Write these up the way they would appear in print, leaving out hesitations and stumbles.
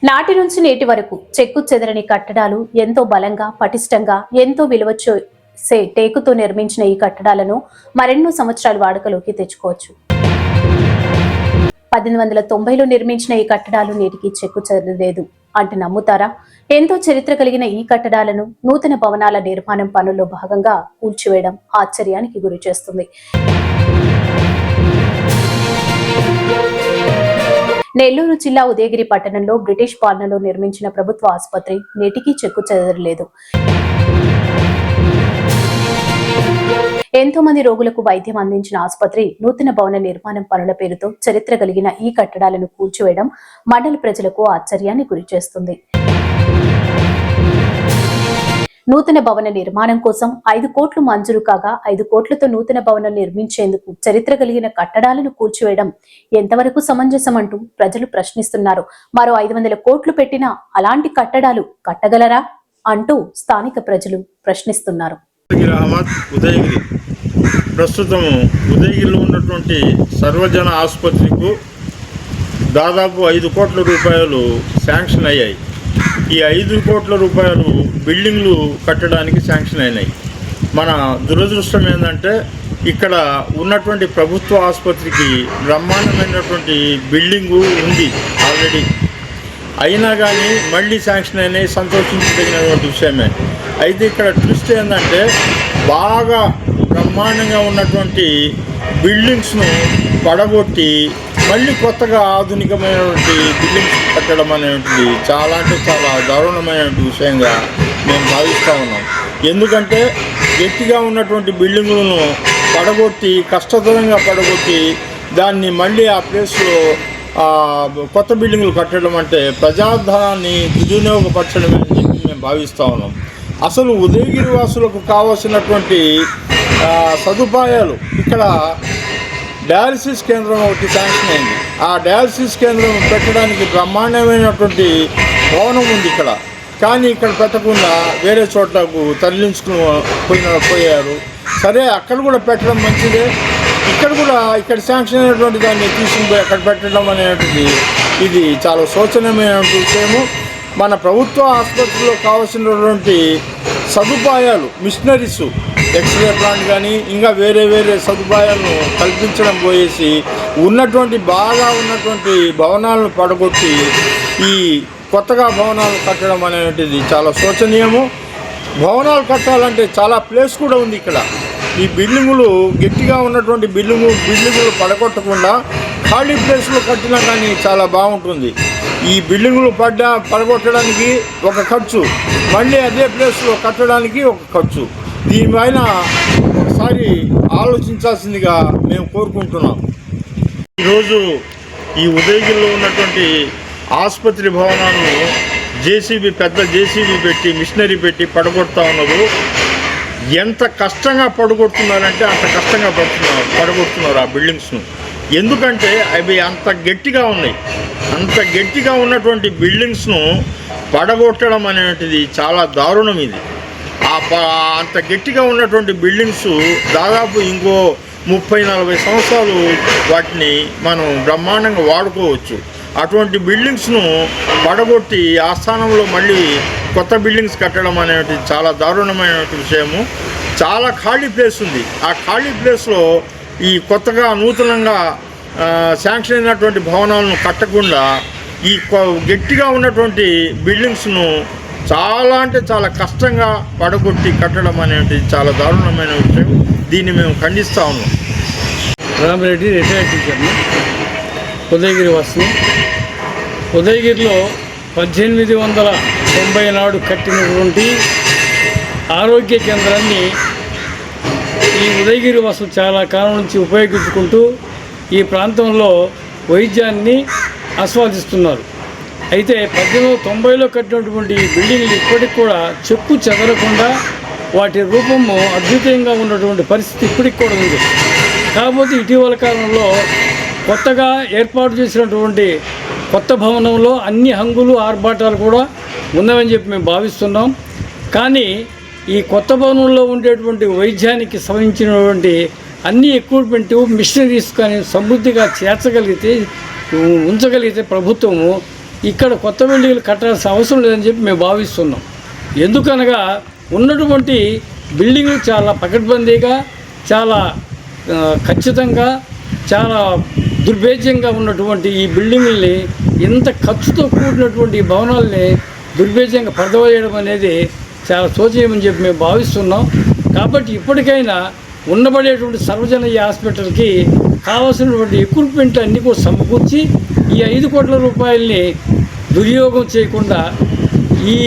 నాటి నుంచి నేటి వరకు చెక్కు చెదరని కట్టడాలు ఎంతో బలంగా పటిష్టంగా ఎంతో విలువ చేసే టేకుతో నిర్మించిన ఈ కట్టడాలను మరెన్నో సంవత్సరాలు వాడుకలోకి తెచ్చుకోవచ్చు. 1890లో నిర్మించిన ఈ కట్టడాలు నేటికి చెక్కు చెదరలేదు అంటే నమ్ముతారా? ఎంతో చరిత్ర కలిగిన ఈ కట్టడాలను నూతన భవనాల నిర్మాణం పనుల్లో భాగంగా కూల్చివేయడం ఆశ్చర్యానికి గురి చేస్తుంది. నెల్లూరు జిల్లా ఉదయగిరి పట్టణంలో బ్రిటిష్ పాలనలో నిర్మించిన ప్రభుత్వ ఆసుపత్రి నేటికి చెక్కు చెదరలేదు. ఎంతో మంది రోగులకు వైద్యం అందించిన ఆసుపత్రి నూతన భవన నిర్మాణం పనుల పేరుతో చరిత్ర కలిగిన ఈ కట్టడాలను కూల్చివేయడం మండల ప్రజలకు ఆశ్చర్యాన్ని గురిచేస్తుంది. నూతన భవన నిర్మాణం కోసం 5 కోట్లు మంజూరు కాగా 5 కోట్లతో నూతన భవనం నిర్మించేందుకు చరిత్ర కలిగిన కట్టడాలను కూల్చివేయడం ఎంతవరకు సమంజసం అంటూ ప్రజలు ప్రశ్నిస్తున్నారు. మరో 500 కోట్లు పెట్టినా అలాంటి కట్టడాలు కట్టగలరా అంటూ స్థానిక ప్రజలు ప్రశ్నిస్తున్నారు. ప్రస్తుతం ఉదయగిరిలో ఉన్నటువంటి సర్వజన ఆసుపత్రికి దాదాపు 5 కోట్ల రూపాయలు శాంక్షన్ అయ్యాయి. ఈ 5 కోట్ల రూపాయలు బిల్డింగ్లు కట్టడానికి శాంక్షన్ అయినాయి. మన దురదృష్టం ఏంటంటే ఇక్కడ ఉన్నటువంటి ప్రభుత్వ ఆసుపత్రికి బ్రహ్మాండమైనటువంటి బిల్డింగు ఉంది ఆల్రెడీ, అయినా కానీ మళ్ళీ శాంక్షన్ అయినాయి. సంతోషించదగినటువంటి విషయమే. అయితే ఇక్కడ ట్విస్ట్ ఏంటంటే బాగా బ్రహ్మాండంగా ఉన్నటువంటి బిల్డింగ్స్ను పడగొట్టి మళ్ళీ కొత్తగా ఆధునికమైనటువంటి బిల్డింగ్స్ కట్టడం అనేటువంటిది చాలా అంటే చాలా దారుణమైనటువంటి విషయంగా మేము భావిస్తూ ఉన్నాం. ఎందుకంటే గట్టిగా ఉన్నటువంటి బిల్డింగులను పడగొట్టి కష్టతరంగా పడగొట్టి దాన్ని మళ్ళీ ఆ ప్లేస్లో కొత్త బిల్డింగులు కట్టడం అంటే ప్రజాధనాన్ని దుర్వినియోగపరచడమే అని చెప్పి మేము భావిస్తూ ఉన్నాం. అసలు ఉదయగిరి వాసులకు కావాల్సినటువంటి సదుపాయాలు ఇక్కడ డయాలసిస్ కేంద్రం ఒకటి శాంక్షన్ అయింది. ఆ డయాలసిస్ కేంద్రం పెట్టడానికి బ్రహ్మాండమైనటువంటి భవనం ఉంది ఇక్కడ, కానీ ఇక్కడ పెట్టకుండా వేరే చోట్లకు తరలించుకుని పోయారు. సరే, అక్కడ కూడా పెట్టడం మంచిదే. ఇక్కడ శాంక్షన్ అయినటువంటి దాన్ని తీసుకుని అక్కడ పెట్టడం అనేటువంటిది ఇది చాలా శోచనీయమైనటువంటి విషయము. మన ప్రభుత్వ ఆసుపత్రిలో కావాల్సినటువంటి సదుపాయాలు, మిషనరీస్, ఎక్స్రే ప్లాంట్ కానీ ఇంకా వేరే సదుపాయాలను కల్పించడం పోయేసి బాగా ఉన్నటువంటి భవనాలను పడగొట్టి ఈ కొత్తగా భవనాలు కట్టడం అనేటువంటిది చాలా శోచనీయము. భవనాలు కట్టాలంటే చాలా ప్లేస్ కూడా ఉంది ఇక్కడ. ఈ బిల్డింగులు గట్టిగా ఉన్నటువంటి బిల్డింగులు పడగొట్టకుండా ఖాళీ ప్లేస్లో కట్టినా కానీ చాలా బాగుంటుంది. ఈ బిల్డింగులు పడగొట్టడానికి ఒక ఖర్చు, మళ్ళీ అదే ప్లేస్లో కట్టడానికి ఒక ఖర్చు. దీనిపైన ఒకసారి ఆలోచించాల్సిందిగా మేము కోరుకుంటున్నాం. ఈరోజు ఈ ఉదయగిరిలో ఉన్నటువంటి ఆసుపత్రి భవనాలను పెద్ద జేసీబీ పెట్టి మిషనరీ పెట్టి పడగొడతా ఉన్నారు. ఎంత కష్టంగా పడగొడుతున్నారంటే అంత కష్టంగా పడగొడుతున్నారు ఆ బిల్డింగ్స్ను. ఎందుకంటే అవి అంత గట్టిగా ఉన్నాయి. అంత గట్టిగా ఉన్నటువంటి బిల్డింగ్స్ను పడగొట్టడం అనేటిది చాలా దారుణం. ఇది అంత గట్టిగా ఉన్నటువంటి బిల్డింగ్స్ దాదాపు ఇంకో 30-40 సంవత్సరాలు వాటిని మనం బ్రహ్మాండంగా వాడుకోవచ్చు. అటువంటి బిల్డింగ్స్ను పడగొట్టి ఆ స్థానంలో మళ్ళీ కొత్త బిల్డింగ్స్ కట్టడం అనేది చాలా దారుణమైన విషయము. చాలా ఖాళీ ప్లేస్ ఉంది. ఆ ఖాళీ ప్లేస్లో ఈ కొత్తగా నూతనంగా శాంక్షన్ అయినటువంటి భవనాలను కట్టకుండా ఈ గట్టిగా ఉన్నటువంటి బిల్డింగ్స్ను చాలా అంటే చాలా కష్టంగా పడగొట్టి కట్టడం అనేది చాలా దారుణమైన విషయం. దీన్ని మేము ఖండిస్తూ ఉన్నాం. రామిరెడ్డి రిటైర్డ్ టీచర్ని, ఉదయగిరి వాసిని. ఉదయగిరిలో 1890 నాడు కట్టినటువంటి ఆరోగ్య కేంద్రాన్ని ఈ ఉదయగిరి వాసులు చాలా కాలం నుంచి ఉపయోగించుకుంటూ ఈ ప్రాంతంలో వైద్యాన్ని ఆస్వాదిస్తున్నారు. అయితే 1890లో కట్టినటువంటి బిల్డింగ్లు ఇప్పటికి కూడా చెక్కు చెదరకుండా వాటి రూపము అద్భుతంగా ఉన్నటువంటి పరిస్థితి ఇప్పటికి కూడా ఉంది. కాకపోతే ఇటీవల కాలంలో కొత్తగా ఏర్పాటు చేసినటువంటి కొత్త భవనంలో అన్ని హంగులు ఆర్భాటాలు కూడా ఉన్నవని చెప్పి మేము భావిస్తున్నాం. కానీ ఈ కొత్త భవనంలో ఉండేటువంటి వైద్యానికి సంబంధించినటువంటి అన్ని ఎక్విప్మెంట్ మిషనరీస్ కానీ సమృద్ధిగా ఉంచగలిగితే ప్రభుత్వము ఇక్కడ కొత్త బిల్డింగ్లు కట్టాల్సిన అవసరం లేదని చెప్పి మేము భావిస్తున్నాం. ఎందుకనగా ఉన్నటువంటి బిల్డింగ్లు చాలా పకడ్బందీగా, చాలా ఖచ్చితంగా, చాలా దుర్భేద్యంగా ఉన్నటువంటి ఈ బిల్డింగుల్ని, ఇంత ఖర్చుతో కూడినటువంటి ఈ భవనాల్ని దుర్భేద్యంగా పడదవేయడం అనేది చాలా శోచనీయమని చెప్పి మేము భావిస్తున్నాం. కాబట్టి ఇప్పటికైనా ఉండబడేటువంటి సర్వజన హాస్పిటల్కి కావాల్సినటువంటి ఎక్విప్మెంట్ అన్నీ కూడా సమకూర్చి ఈ 5 కోట్ల రూపాయలని దుర్యోగం చేయకుండా ఈ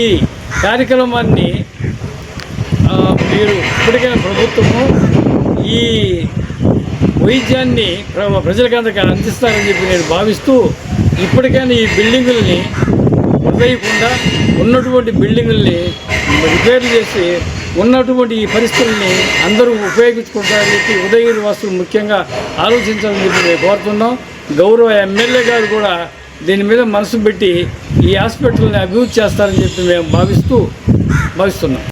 కార్యక్రమాన్ని మీరు ఇప్పటికైనా ప్రభుత్వము ఈ వైద్యాన్ని ప్రజలకందరికీ అందిస్తారని చెప్పి నేను భావిస్తూ, ఇప్పటికైనా ఈ బిల్డింగుల్ని వదిలేయకుండా ఉన్నటువంటి బిల్డింగుల్ని రిపేర్లు చేసి ఉన్నటువంటి ఈ పరిస్థితుల్ని అందరూ ఉపయోగించుకుంటారని చెప్పి ఉదయగిరి వాసులు ముఖ్యంగా ఆలోచించాలని చెప్పి మేము కోరుతున్నాం. గౌరవ ఎమ్మెల్యే గారు కూడా దీని మీద మనసు పెట్టి ఈ హాస్పిటల్ని అభివృద్ధి చేస్తారని చెప్పి మేము భావిస్తున్నాం.